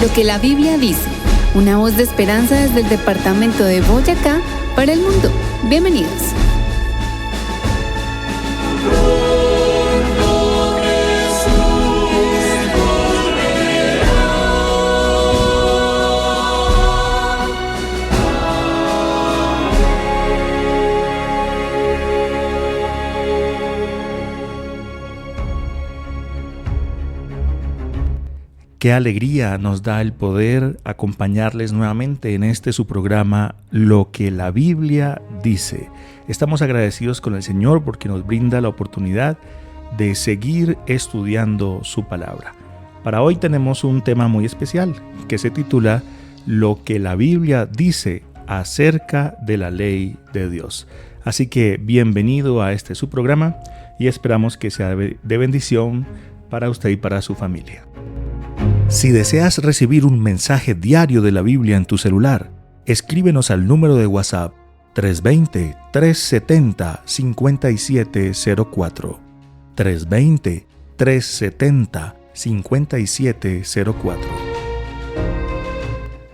Lo que la Biblia dice, una voz de esperanza desde el departamento de Boyacá para el mundo. Bienvenidos. Qué alegría nos da el poder acompañarles nuevamente en su programa Lo que la Biblia dice. Estamos agradecidos con el Señor porque nos brinda la oportunidad de seguir estudiando su palabra. Para hoy tenemos un tema muy especial que se titula Lo que la Biblia dice acerca de la ley de Dios. Así que bienvenido a su programa y esperamos que sea de bendición para usted y para su familia. Si deseas recibir un mensaje diario de la Biblia en tu celular, escríbenos al número de WhatsApp 320-370-5704. 320-370-5704.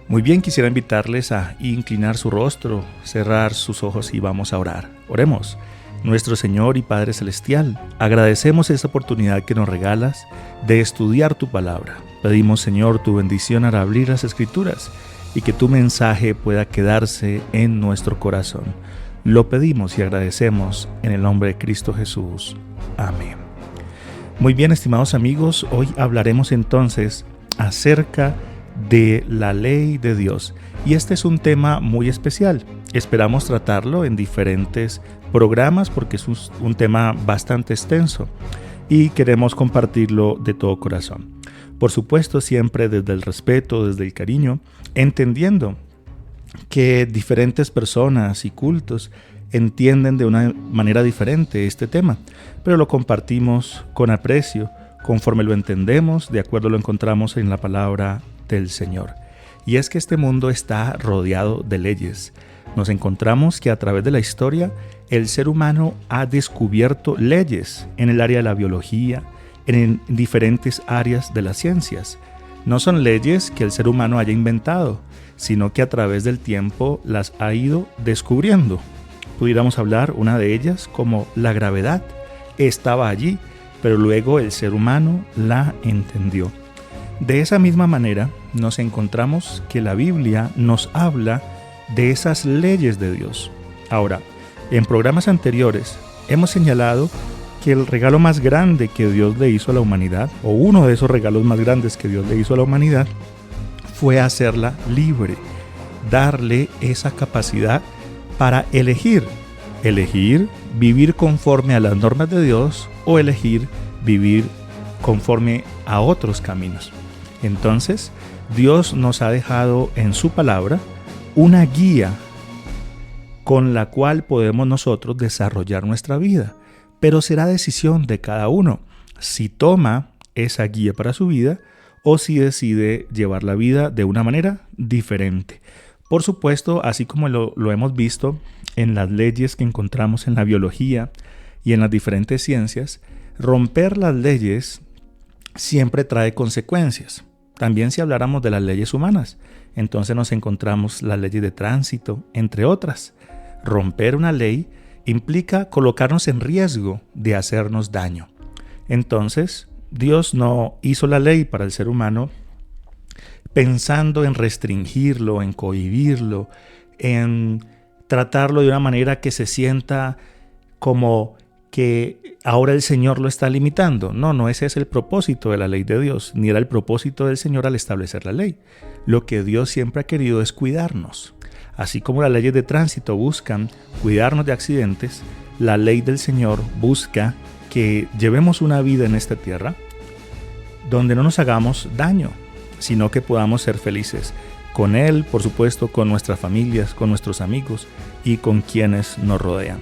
Muy bien, quisiera invitarles a inclinar su rostro, cerrar sus ojos y vamos a orar. Oremos. Nuestro Señor y Padre Celestial, agradecemos esta oportunidad que nos regalas de estudiar tu palabra. Pedimos, Señor, tu bendición al abrir las Escrituras y que tu mensaje pueda quedarse en nuestro corazón. Lo pedimos y agradecemos en el nombre de Cristo Jesús. Amén. Muy bien, estimados amigos, hoy hablaremos entonces acerca de la ley de Dios. Y este es un tema muy especial. Esperamos tratarlo en diferentes programas porque es un tema bastante extenso y queremos compartirlo de todo corazón. Por supuesto, siempre desde el respeto, desde el cariño, entendiendo que diferentes personas y cultos entienden de una manera diferente este tema, pero lo compartimos con aprecio, conforme lo entendemos, de acuerdo lo encontramos en la palabra del Señor. Y es que este mundo está rodeado de leyes. Nos encontramos que a través de la historia el ser humano ha descubierto leyes en el área de la biología, en diferentes áreas de las ciencias. No son leyes que el ser humano haya inventado, sino que a través del tiempo las ha ido descubriendo. Pudiéramos hablar una de ellas como la gravedad. Estaba allí, pero luego el ser humano la entendió. De esa misma manera nos encontramos que la Biblia nos habla de esas leyes de Dios. Ahora, en programas anteriores hemos señalado que el regalo más grande que Dios le hizo a la humanidad, o uno de esos regalos más grandes que Dios le hizo a la humanidad, fue hacerla libre, darle esa capacidad para elegir vivir conforme a las normas de Dios o elegir vivir conforme a otros caminos. Entonces, Dios nos ha dejado en su palabra una guía con la cual podemos nosotros desarrollar nuestra vida, pero será decisión de cada uno si toma esa guía para su vida o si decide llevar la vida de una manera diferente. Por supuesto, así como lo hemos visto en las leyes que encontramos en la biología y en las diferentes ciencias, romper las leyes siempre trae consecuencias. También si habláramos de las leyes humanas, entonces nos encontramos las leyes de tránsito, entre otras. Romper una ley implica colocarnos en riesgo de hacernos daño. Entonces, Dios no hizo la ley para el ser humano pensando en restringirlo, en cohibirlo, en tratarlo de una manera que se sienta como que ahora el Señor lo está limitando. No ese es el propósito de la ley de Dios, ni era el propósito del Señor al establecer la ley. Lo que Dios siempre ha querido es cuidarnos. Así como las leyes de tránsito buscan cuidarnos de accidentes, la ley del Señor busca que llevemos una vida en esta tierra donde no nos hagamos daño, sino que podamos ser felices con Él, por supuesto, con nuestras familias, con nuestros amigos y con quienes nos rodean.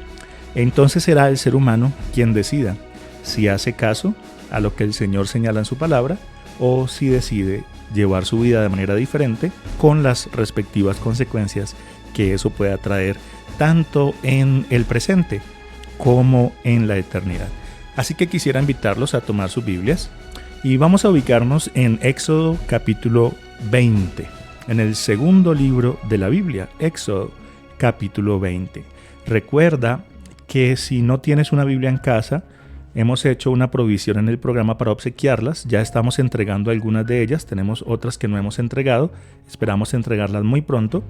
Entonces será el ser humano quien decida si hace caso a lo que el Señor señala en su palabra o si decide llevar su vida de manera diferente con las respectivas consecuencias que eso pueda traer tanto en el presente como en la eternidad. Así que quisiera invitarlos a tomar sus Biblias y vamos a ubicarnos en Éxodo capítulo 20, en el segundo libro de la Biblia, Éxodo capítulo 20. Recuerda que si no tienes una Biblia en casa, hemos hecho una provisión en el programa para obsequiarlas. Ya estamos entregando algunas de ellas, tenemos otras que no hemos entregado, esperamos entregarlas muy pronto.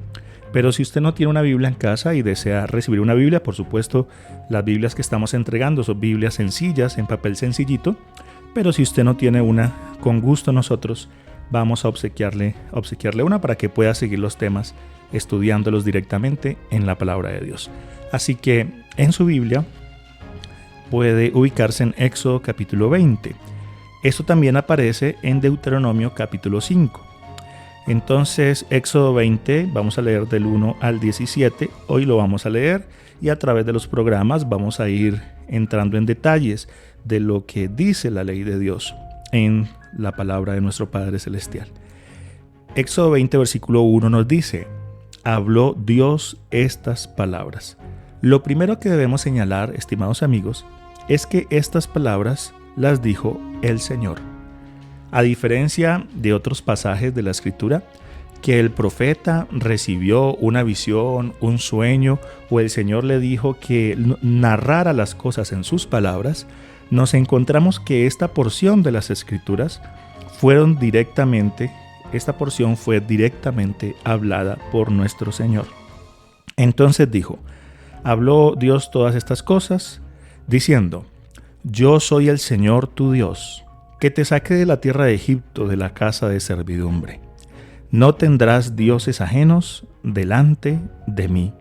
Pero si usted no tiene una Biblia en casa y desea recibir una Biblia, por supuesto, las Biblias que estamos entregando son Biblias sencillas, en papel sencillito. Pero si usted no tiene una, con gusto nosotros vamos a obsequiarle una para que pueda seguir los temas estudiándolos directamente en la palabra de Dios. Así que en su Biblia puede ubicarse en Éxodo capítulo 20. Esto también aparece en Deuteronomio capítulo 5. Entonces, Éxodo 20, vamos a leer del 1 al 17, hoy lo vamos a leer y a través de los programas vamos a ir entrando en detalles de lo que dice la ley de Dios en la palabra de nuestro Padre Celestial. Éxodo 20, versículo 1 nos dice: habló Dios estas palabras. Lo primero que debemos señalar, estimados amigos, es que estas palabras las dijo el Señor. A diferencia de otros pasajes de la Escritura, que el profeta recibió una visión, un sueño, o el Señor le dijo que narrara las cosas en sus palabras, nos encontramos que esta porción de las Escrituras fue directamente hablada por nuestro Señor. Entonces dijo: habló Dios todas estas cosas, diciendo: yo soy el Señor tu Dios, que te saqué de la tierra de Egipto, de la casa de servidumbre. No tendrás dioses ajenos delante de mí.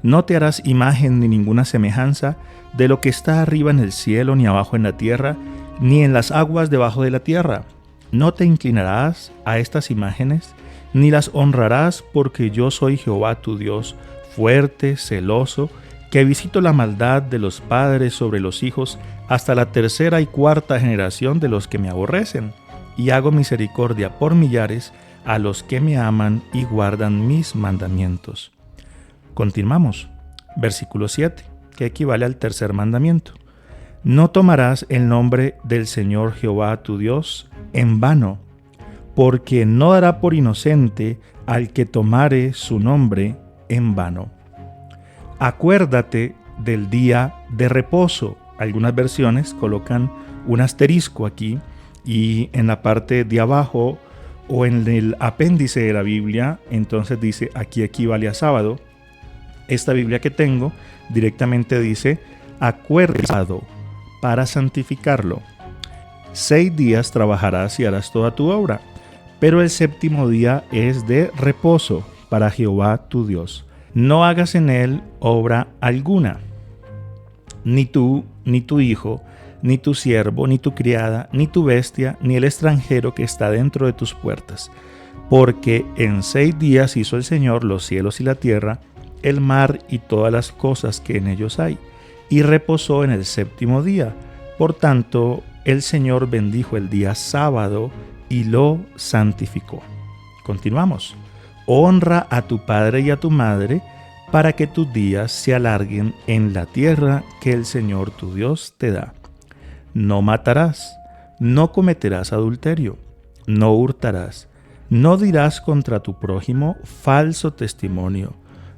No te harás imagen ni ninguna semejanza de lo que está arriba en el cielo, ni abajo en la tierra, ni en las aguas debajo de la tierra. No te inclinarás a estas imágenes, ni las honrarás, porque yo soy Jehová tu Dios, fuerte, celoso, que visito la maldad de los padres sobre los hijos hasta la tercera y cuarta generación de los que me aborrecen, y hago misericordia por millares a los que me aman y guardan mis mandamientos. Continuamos. Versículo 7, que equivale al tercer mandamiento. No tomarás el nombre del Señor Jehová tu Dios en vano, porque no dará por inocente al que tomare su nombre en vano. Acuérdate del día de reposo. Algunas versiones colocan un asterisco aquí, y en la parte de abajo o en el apéndice de la Biblia, entonces dice aquí equivale a sábado. Esta Biblia que tengo directamente dice acuérdate para santificarlo. 6 días trabajarás y harás toda tu obra, pero el séptimo día es de reposo para Jehová tu Dios. No hagas en él obra alguna, ni tú, ni tu hijo, ni tu siervo, ni tu criada, ni tu bestia, ni el extranjero que está dentro de tus puertas. Porque en 6 días hizo el Señor los cielos y la tierra, el mar y todas las cosas que en ellos hay, y reposó en el séptimo día. Por tanto, el Señor bendijo el día sábado y lo santificó. Continuamos. Honra a tu padre y a tu madre, para que tus días se alarguen en la tierra que el Señor tu Dios te da. No matarás, no cometerás adulterio, no hurtarás, no dirás contra tu prójimo falso testimonio,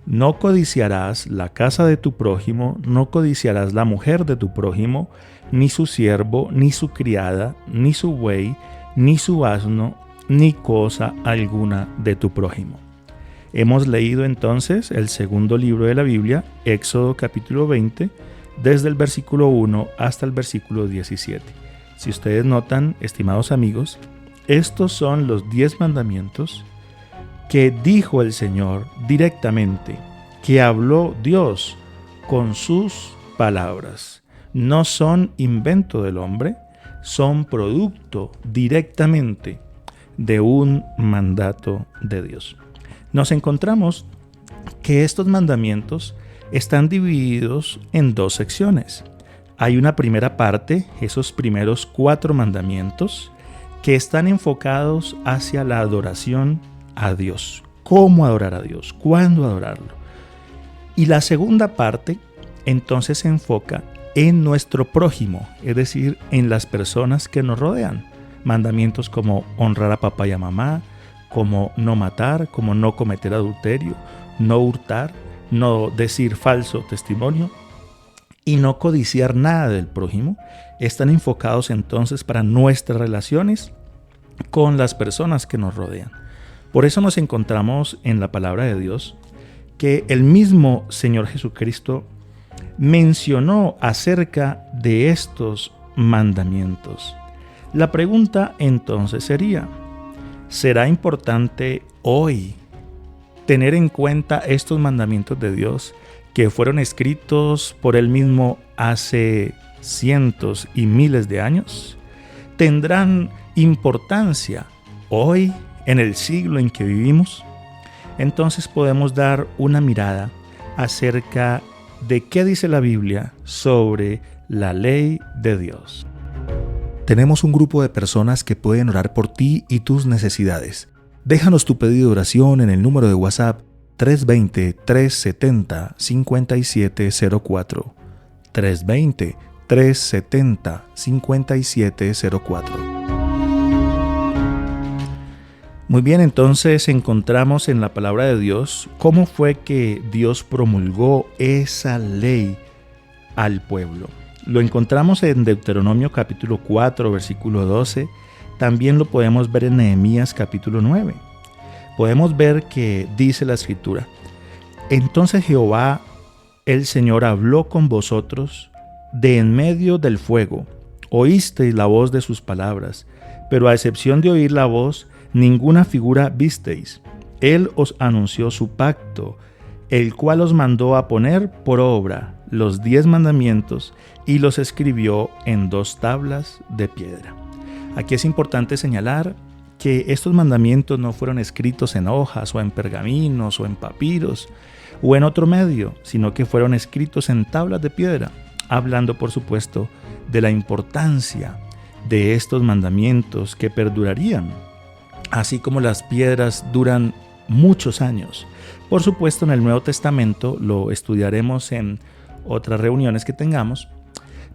no codiciarás la casa de tu prójimo, no codiciarás la mujer de tu prójimo, ni su siervo, ni su criada, ni su buey, ni su asno, ni cosa alguna de tu prójimo. Hemos leído entonces el segundo libro de la Biblia, Éxodo capítulo 20, desde el versículo 1 hasta el versículo 17. Si ustedes notan, estimados amigos, estos son los 10 mandamientos que dijo el Señor directamente, que habló Dios con sus palabras. No son invento del hombre, son producto directamente de un mandato de Dios. Nos encontramos que estos mandamientos están divididos en 2 secciones. Hay una primera parte, esos primeros 4 mandamientos, que están enfocados hacia la adoración a Dios. ¿Cómo adorar a Dios? ¿Cuándo adorarlo? Y la segunda parte, entonces, se enfoca en nuestro prójimo, es decir, en las personas que nos rodean. Mandamientos como honrar a papá y a mamá, como no matar, como no cometer adulterio, no hurtar, no decir falso testimonio y no codiciar nada del prójimo, están enfocados entonces para nuestras relaciones con las personas que nos rodean. Por eso nos encontramos en la palabra de Dios que el mismo Señor Jesucristo mencionó acerca de estos mandamientos. La pregunta entonces sería, ¿será importante hoy tener en cuenta estos mandamientos de Dios que fueron escritos por Él mismo hace cientos y miles de años? ¿Tendrán importancia hoy en el siglo en que vivimos? Entonces podemos dar una mirada acerca de qué dice la Biblia sobre la ley de Dios. Tenemos un grupo de personas que pueden orar por ti y tus necesidades. Déjanos tu pedido de oración en el número de WhatsApp 320-370-5704. 320-370-5704. Muy bien, entonces encontramos en la palabra de Dios cómo fue que Dios promulgó esa ley al pueblo. Lo encontramos en Deuteronomio capítulo 4, versículo 12. También lo podemos ver en Nehemías capítulo 9. Podemos ver que dice la Escritura: entonces Jehová, el Señor, habló con vosotros de en medio del fuego. Oísteis la voz de sus palabras, pero a excepción de oír la voz, ninguna figura visteis. Él os anunció su pacto, el cual os mandó a poner por obra los 10 mandamientos y los escribió en 2 tablas de piedra. Aquí es importante señalar que estos mandamientos no fueron escritos en hojas o en pergaminos o en papiros o en otro medio, sino que fueron escritos en tablas de piedra, hablando por supuesto de la importancia de estos mandamientos que perdurarían, así como las piedras duran muchos años. Por supuesto, en el Nuevo Testamento lo estudiaremos en otras reuniones que tengamos,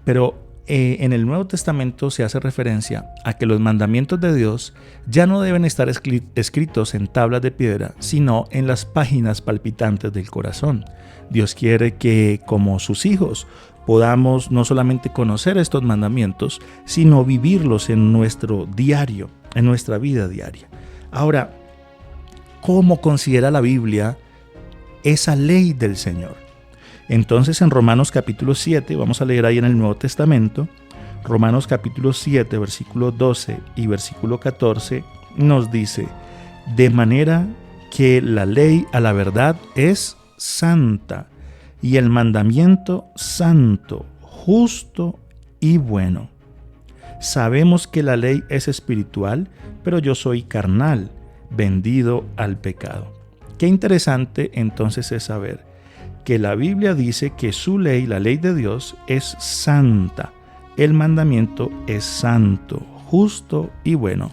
pero en el Nuevo Testamento se hace referencia a que los mandamientos de Dios ya no deben estar escritos en tablas de piedra, sino en las páginas palpitantes del corazón. Dios quiere que, como sus hijos, podamos no solamente conocer estos mandamientos, sino vivirlos en nuestro diario, en nuestra vida diaria. Ahora, ¿cómo considera la Biblia esa ley del Señor? Entonces en Romanos capítulo 7, vamos a leer ahí en el Nuevo Testamento, Romanos capítulo 7, versículo 12 y versículo 14, nos dice: de manera que la ley a la verdad es santa, y el mandamiento santo, justo y bueno. Sabemos que la ley es espiritual, pero yo soy carnal, vendido al pecado. Qué interesante entonces es saber que la Biblia dice que su ley, la ley de Dios, es santa. El mandamiento es santo, justo y bueno.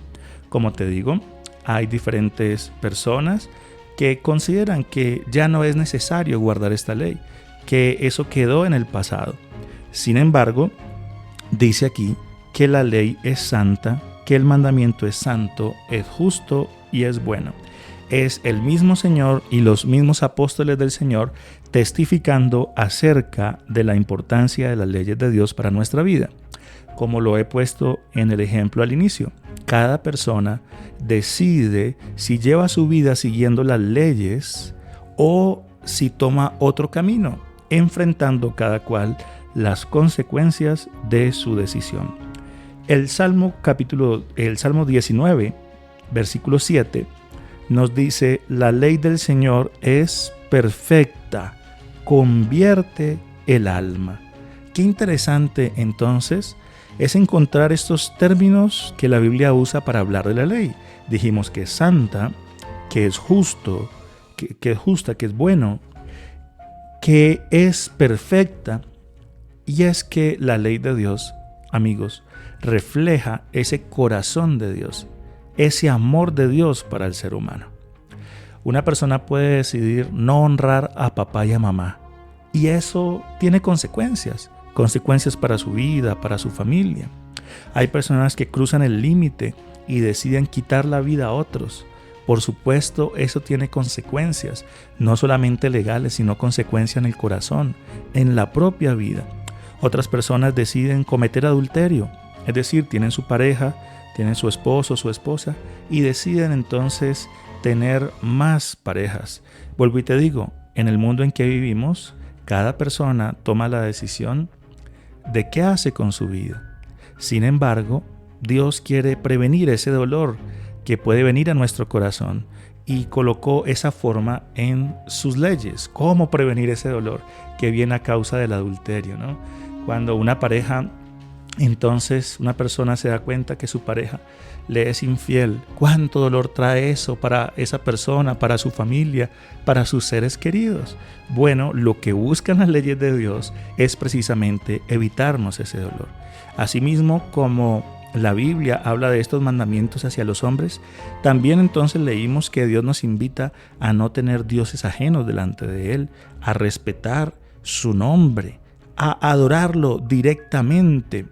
Como te digo, hay diferentes personas que consideran que ya no es necesario guardar esta ley, que eso quedó en el pasado. Sin embargo, dice aquí que la ley es santa, que el mandamiento es santo, es justo y es bueno. Es el mismo Señor y los mismos apóstoles del Señor testificando acerca de la importancia de las leyes de Dios para nuestra vida. Como lo he puesto en el ejemplo al inicio, cada persona decide si lleva su vida siguiendo las leyes o si toma otro camino, enfrentando cada cual las consecuencias de su decisión. El Salmo 19, versículo 7, nos dice: la ley del Señor es perfecta, convierte el alma. Qué interesante entonces es encontrar estos términos que la Biblia usa para hablar de la ley. Dijimos que es santa, que es justo, que es justa, que es bueno, que es perfecta. Y es que la ley de Dios, amigos, refleja ese corazón de Dios, ese amor de Dios para el ser humano. Una persona puede decidir no honrar a papá y a mamá, y eso tiene consecuencias para su vida, para su familia. Hay personas que cruzan el límite y deciden quitar la vida a otros Por supuesto, eso tiene consecuencias, no solamente legales, sino consecuencias en el corazón, en la propia vida. Otras personas deciden cometer adulterio, es decir, tienen su pareja, tienen su esposo, su esposa, y deciden entonces tener más parejas. Vuelvo y te digo, en el mundo en que vivimos, cada persona toma la decisión de qué hace con su vida. Sin embargo, Dios quiere prevenir ese dolor que puede venir a nuestro corazón y colocó esa forma en sus leyes. ¿Cómo prevenir ese dolor que viene a causa del adulterio, ¿no? Cuando una pareja, entonces una persona se da cuenta que su pareja le es infiel, ¿cuánto dolor trae eso para esa persona, para su familia, para sus seres queridos? Bueno, lo que buscan las leyes de Dios es precisamente evitarnos ese dolor. Asimismo, como la Biblia habla de estos mandamientos hacia los hombres, también entonces leímos que Dios nos invita a no tener dioses ajenos delante de Él, a respetar su nombre, a adorarlo directamente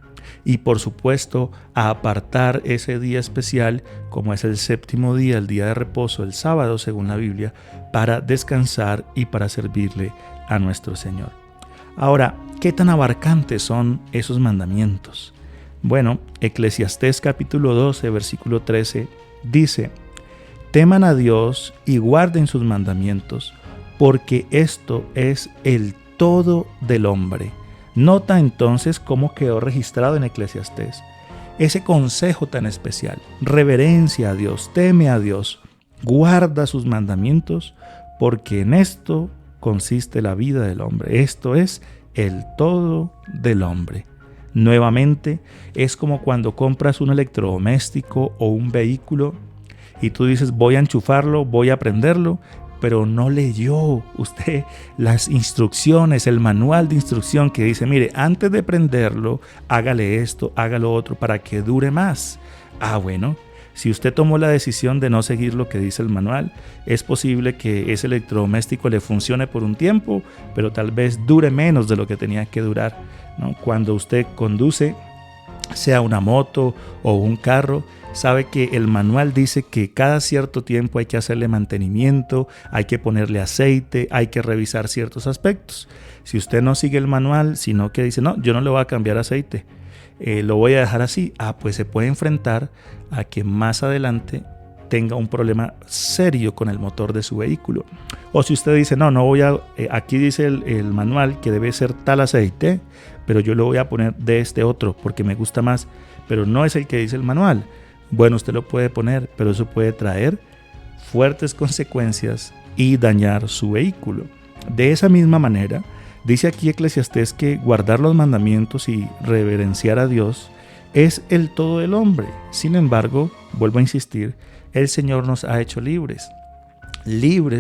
y por supuesto a apartar ese día especial como es el séptimo día, el día de reposo, el sábado según la Biblia, para descansar y para servirle a nuestro Señor. Ahora, ¿qué tan abarcantes son esos mandamientos? Bueno, Eclesiastés capítulo 12, versículo 13 dice: teman a Dios y guarden sus mandamientos, porque esto es el todo del hombre. Nota entonces cómo quedó registrado en Eclesiastés ese consejo tan especial: reverencia a Dios, teme a Dios, guarda sus mandamientos, porque en esto consiste la vida del hombre. Esto es el todo del hombre. Nuevamente, es como cuando compras un electrodoméstico o un vehículo y tú dices voy a enchufarlo, voy a prenderlo, pero no leyó usted las instrucciones, el manual de instrucción que dice, mire, antes de prenderlo, hágale esto, hágalo otro para que dure más. Bueno, si usted tomó la decisión de no seguir lo que dice el manual, es posible que ese electrodoméstico le funcione por un tiempo, pero tal vez dure menos de lo que tenía que durar, ¿no? Cuando usted conduce, sea una moto o un carro, sabe que el manual dice que cada cierto tiempo hay que hacerle mantenimiento, hay que ponerle aceite, hay que revisar ciertos aspectos. Si usted no sigue el manual, sino que dice, no, yo no le voy a cambiar aceite, lo voy a dejar así, pues se puede enfrentar a que más adelante tenga un problema serio con el motor de su vehículo. O si usted dice, no voy a, aquí dice el manual que debe ser tal aceite, pero yo lo voy a poner de este otro porque me gusta más, pero no es el que dice el manual. Bueno, usted lo puede poner, pero eso puede traer fuertes consecuencias y dañar su vehículo. De esa misma manera, dice aquí Eclesiastés que guardar los mandamientos y reverenciar a Dios es el todo del hombre. Sin embargo, vuelvo a insistir, el Señor nos ha hecho libres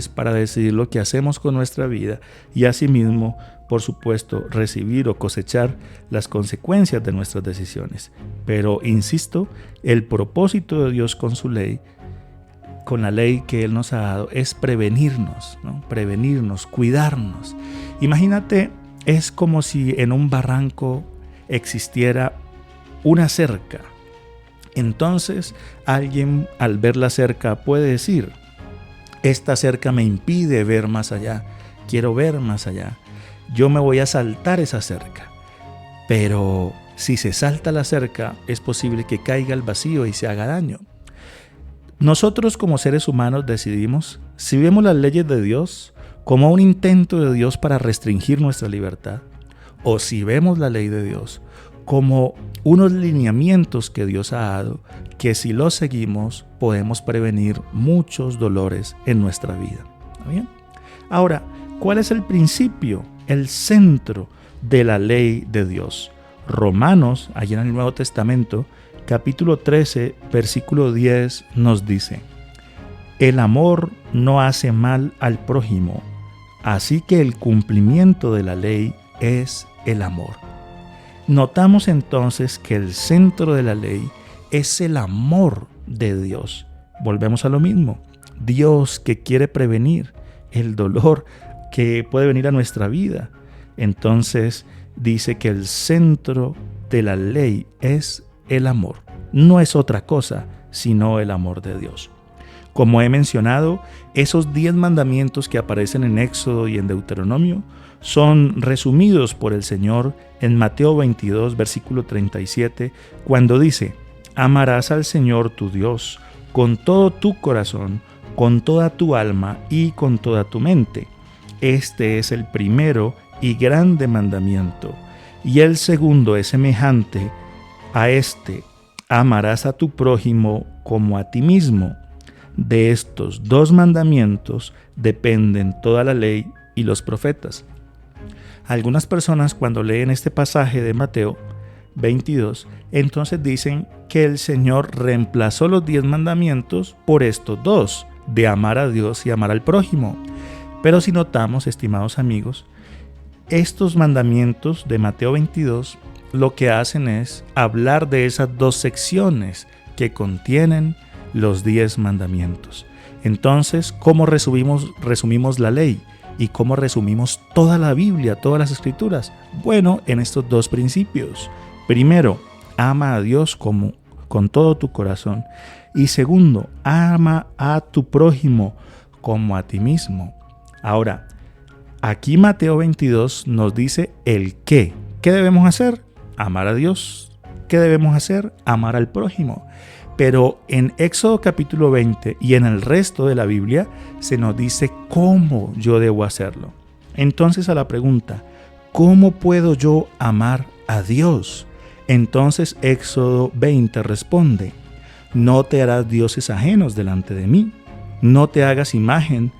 para decidir lo que hacemos con nuestra vida y asimismo, por supuesto, recibir o cosechar las consecuencias de nuestras decisiones. Pero, insisto, el propósito de Dios con su ley, con la ley que Él nos ha dado, es prevenirnos, ¿no? Prevenirnos, cuidarnos. Imagínate, es como si en un barranco existiera una cerca. Entonces, alguien al ver la cerca puede decir, esta cerca me impide ver más allá, quiero ver más allá. Yo me voy a saltar esa cerca, pero si se salta la cerca es posible que caiga al vacío y se haga daño. Nosotros como seres humanos decidimos si vemos las leyes de Dios como un intento de Dios para restringir nuestra libertad, o si vemos la ley de Dios como unos lineamientos que Dios ha dado, que si los seguimos podemos prevenir muchos dolores en nuestra vida. ¿Está bien? Ahora, ¿cuál es el principio, el centro de la ley de Dios? Romanos, allí en el Nuevo Testamento, capítulo 13, versículo 10, nos dice: el amor no hace mal al prójimo, así que el cumplimiento de la ley es el amor. Notamos entonces que el centro de la ley es el amor de Dios. Volvemos a lo mismo. Dios que quiere prevenir el dolor que puede venir a nuestra vida. Entonces dice que el centro de la ley es el amor. No es otra cosa sino el amor de Dios. Como he mencionado, esos 10 mandamientos que aparecen en Éxodo y en Deuteronomio son resumidos por el Señor en Mateo 22, versículo 37, cuando dice: amarás al Señor tu Dios con todo tu corazón, con toda tu alma y con toda tu mente. Este es el primero y grande mandamiento. Y el segundo es semejante a este: amarás a tu prójimo como a ti mismo. De estos 2 mandamientos dependen toda la ley y los profetas. Algunas personas, cuando leen este pasaje de Mateo 22, entonces dicen que el Señor reemplazó los 10 mandamientos por estos 2, de amar a Dios y amar al prójimo. Pero si notamos, estimados amigos, estos mandamientos de Mateo 22 lo que hacen es hablar de esas 2 secciones que contienen los 10 mandamientos. Entonces, ¿cómo resumimos la ley? ¿Y cómo resumimos toda la Biblia, todas las Escrituras? Bueno, en estos 2 principios. Primero, ama a Dios con todo tu corazón. Y segundo, ama a tu prójimo como a ti mismo. Ahora, aquí Mateo 22 nos dice el qué. ¿Qué debemos hacer? Amar a Dios. ¿Qué debemos hacer? Amar al prójimo. Pero en Éxodo capítulo 20 y en el resto de la Biblia se nos dice cómo yo debo hacerlo. Entonces, a la pregunta, ¿cómo puedo yo amar a Dios? Entonces Éxodo 20 responde: no te harás dioses ajenos delante de mí, no te hagas imagen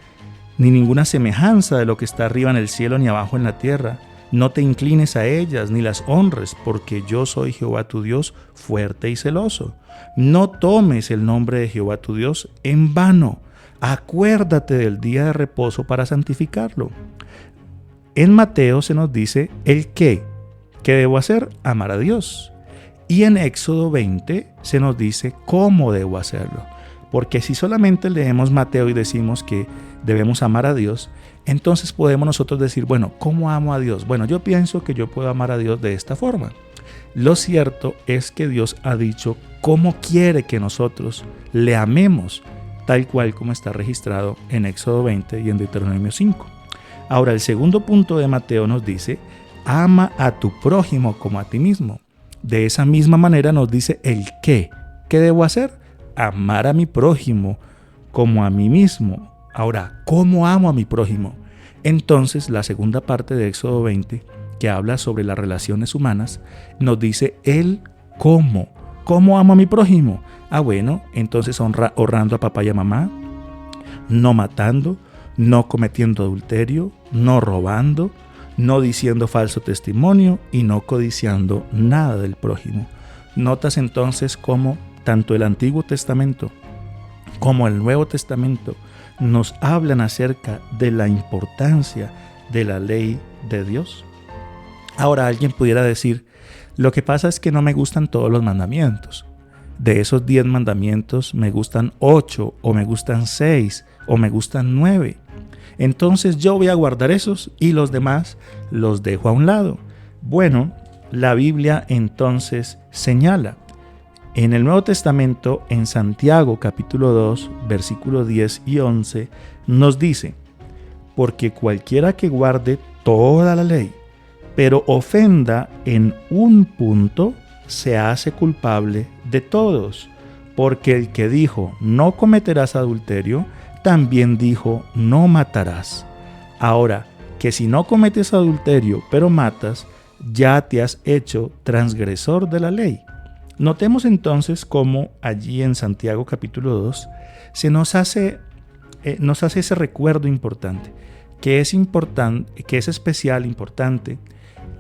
ni ninguna semejanza de lo que está arriba en el cielo ni abajo en la tierra. No te inclines a ellas ni las honres, porque yo soy Jehová tu Dios, fuerte y celoso. No tomes el nombre de Jehová tu Dios en vano. Acuérdate del día de reposo para santificarlo. En Mateo se nos dice el qué. ¿Qué debo hacer? Amar a Dios. Y en Éxodo 20 se nos dice cómo debo hacerlo. Porque si solamente leemos Mateo y decimos que debemos amar a Dios, entonces podemos nosotros decir, bueno, ¿cómo amo a Dios? Bueno, yo pienso que yo puedo amar a Dios de esta forma. Lo cierto es que Dios ha dicho cómo quiere que nosotros le amemos, tal cual como está registrado en Éxodo 20 y en Deuteronomio 5. Ahora, el segundo punto de Mateo nos dice: ama a tu prójimo como a ti mismo. De esa misma manera nos dice el qué. ¿Qué debo hacer? Amar a mi prójimo como a mí mismo. Ahora, ¿cómo amo a mi prójimo? Entonces, la segunda parte de Éxodo 20, que habla sobre las relaciones humanas, nos dice el cómo. ¿Cómo amo a mi prójimo? Bueno, entonces honrando a papá y a mamá, no matando, no cometiendo adulterio, no robando, no diciendo falso testimonio y no codiciando nada del prójimo. Notas entonces cómo tanto el Antiguo Testamento como el Nuevo Testamento nos hablan acerca de la importancia de la ley de Dios. Ahora alguien pudiera decir, lo que pasa es que no me gustan todos los mandamientos. De esos 10 mandamientos me gustan 8 o me gustan 6 o me gustan 9. Entonces yo voy a guardar esos y los demás los dejo a un lado. Bueno, la Biblia entonces señala. En el Nuevo Testamento, en Santiago capítulo 2, versículos 10 y 11, nos dice: porque cualquiera que guarde toda la ley, pero ofenda en un punto, se hace culpable de todos. Porque el que dijo, no cometerás adulterio, también dijo, no matarás. Ahora, que si no cometes adulterio, pero matas, ya te has hecho transgresor de la ley. Notemos entonces cómo allí en Santiago capítulo 2 se nos hace ese recuerdo importante, que es especial, importante,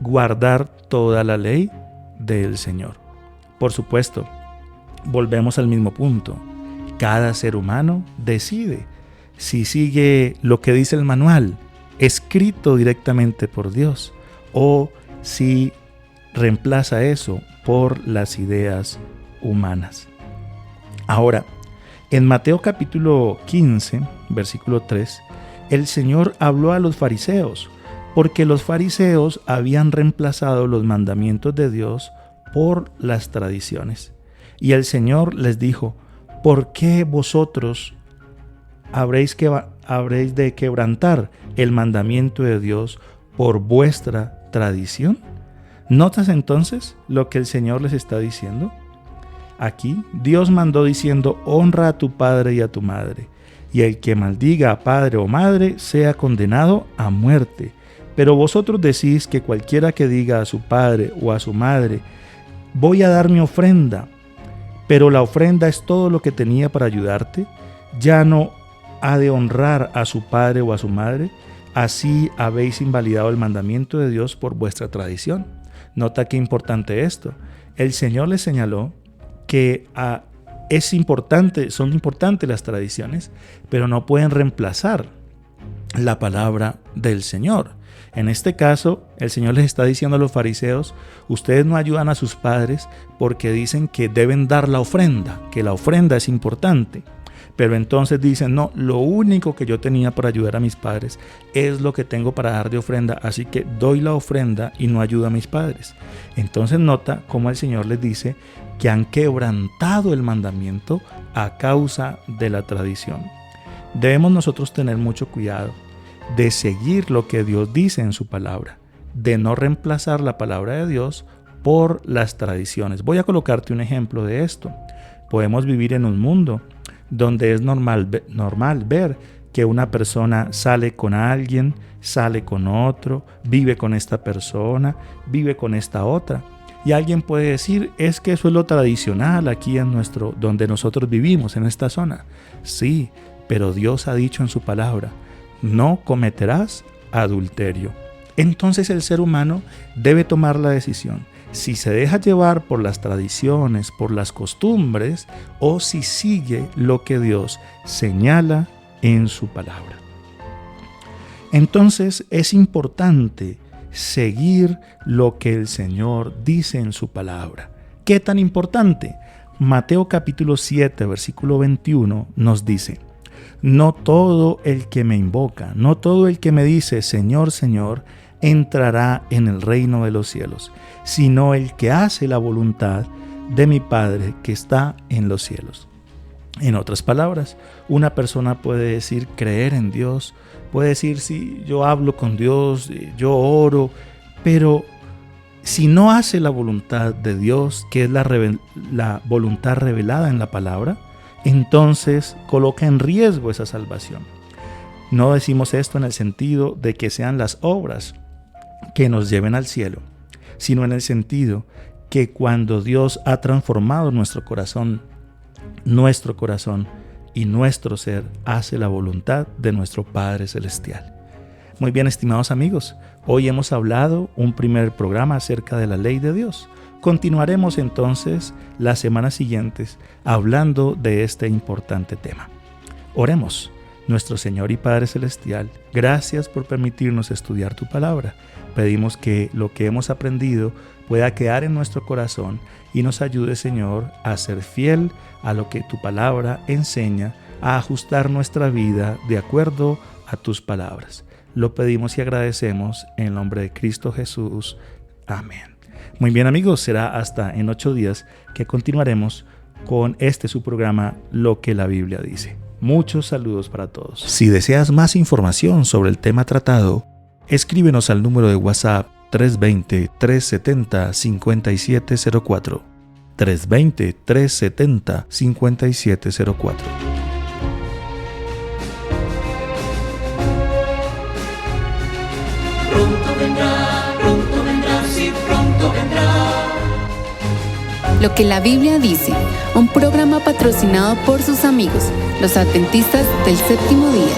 guardar toda la ley del Señor. Por supuesto, volvemos al mismo punto. Cada ser humano decide si sigue lo que dice el manual, escrito directamente por Dios, o si reemplaza eso por las ideas humanas. Ahora, en Mateo capítulo 15, versículo 3, el Señor habló a los fariseos, porque los fariseos habían reemplazado los mandamientos de Dios por las tradiciones. Y el Señor les dijo: ¿por qué vosotros habréis de quebrantar el mandamiento de Dios por vuestra tradición. ¿Notas entonces lo que el Señor les está diciendo? Aquí Dios mandó diciendo: honra a tu padre y a tu madre, y el que maldiga a padre o madre sea condenado a muerte. Pero vosotros decís que cualquiera que diga a su padre o a su madre: voy a dar mi ofrenda, pero la ofrenda es todo lo que tenía para ayudarte, ya no ha de honrar a su padre o a su madre. Así habéis invalidado el mandamiento de Dios por vuestra tradición. Nota qué importante esto. El Señor les señaló que son importantes las tradiciones, pero no pueden reemplazar la palabra del Señor. En este caso, el Señor les está diciendo a los fariseos: ustedes no ayudan a sus padres porque dicen que deben dar la ofrenda, que la ofrenda es importante. Pero entonces dicen: no, lo único que yo tenía para ayudar a mis padres es lo que tengo para dar de ofrenda, así que doy la ofrenda y no ayudo a mis padres. Entonces nota cómo el Señor les dice que han quebrantado el mandamiento a causa de la tradición. Debemos nosotros tener mucho cuidado de seguir lo que Dios dice en su palabra, de no reemplazar la palabra de Dios por las tradiciones. Voy a colocarte un ejemplo de esto. Podemos vivir en un mundo donde es normal ver que una persona sale con alguien, sale con otro, vive con esta persona, vive con esta otra. Y alguien puede decir: es que eso es lo tradicional aquí donde nosotros vivimos, en esta zona. Sí, pero Dios ha dicho en su palabra: no cometerás adulterio. Entonces el ser humano debe tomar la decisión si se deja llevar por las tradiciones, por las costumbres, o si sigue lo que Dios señala en su palabra. Entonces es importante seguir lo que el Señor dice en su palabra. ¿Qué tan importante? Mateo capítulo 7, versículo 21 nos dice: no todo el que me invoca, no todo el que me dice Señor, Señor, entrará en el reino de los cielos, sino el que hace la voluntad de mi Padre que está en los cielos. En otras palabras, una persona puede decir creer en Dios, puede decir: sí, yo hablo con Dios, yo oro, pero si no hace la voluntad de Dios, que es la voluntad revelada en la palabra, entonces coloca en riesgo esa salvación. No decimos esto en el sentido de que sean las obras que nos lleven al cielo, sino en el sentido que cuando Dios ha transformado nuestro corazón y nuestro ser hace la voluntad de nuestro Padre Celestial. Muy bien, estimados amigos, hoy hemos hablado un primer programa acerca de la ley de Dios. Continuaremos entonces las semanas siguientes hablando de este importante tema. Oremos. Nuestro Señor y Padre Celestial, gracias por permitirnos estudiar tu palabra. Pedimos que lo que hemos aprendido pueda quedar en nuestro corazón y nos ayude, Señor, a ser fiel a lo que tu palabra enseña, a ajustar nuestra vida de acuerdo a tus palabras. Lo pedimos y agradecemos en el nombre de Cristo Jesús. Amén. Muy bien, amigos, será hasta en 8 días que continuaremos con su programa Lo que la Biblia dice. Muchos saludos para todos. Si deseas más información sobre el tema tratado, escríbenos al número de WhatsApp 320-370-5704. 320-370-5704. Pronto vendrá, sí, pronto vendrá. Lo que la Biblia dice, un programa patrocinado por sus amigos, los adventistas del séptimo día.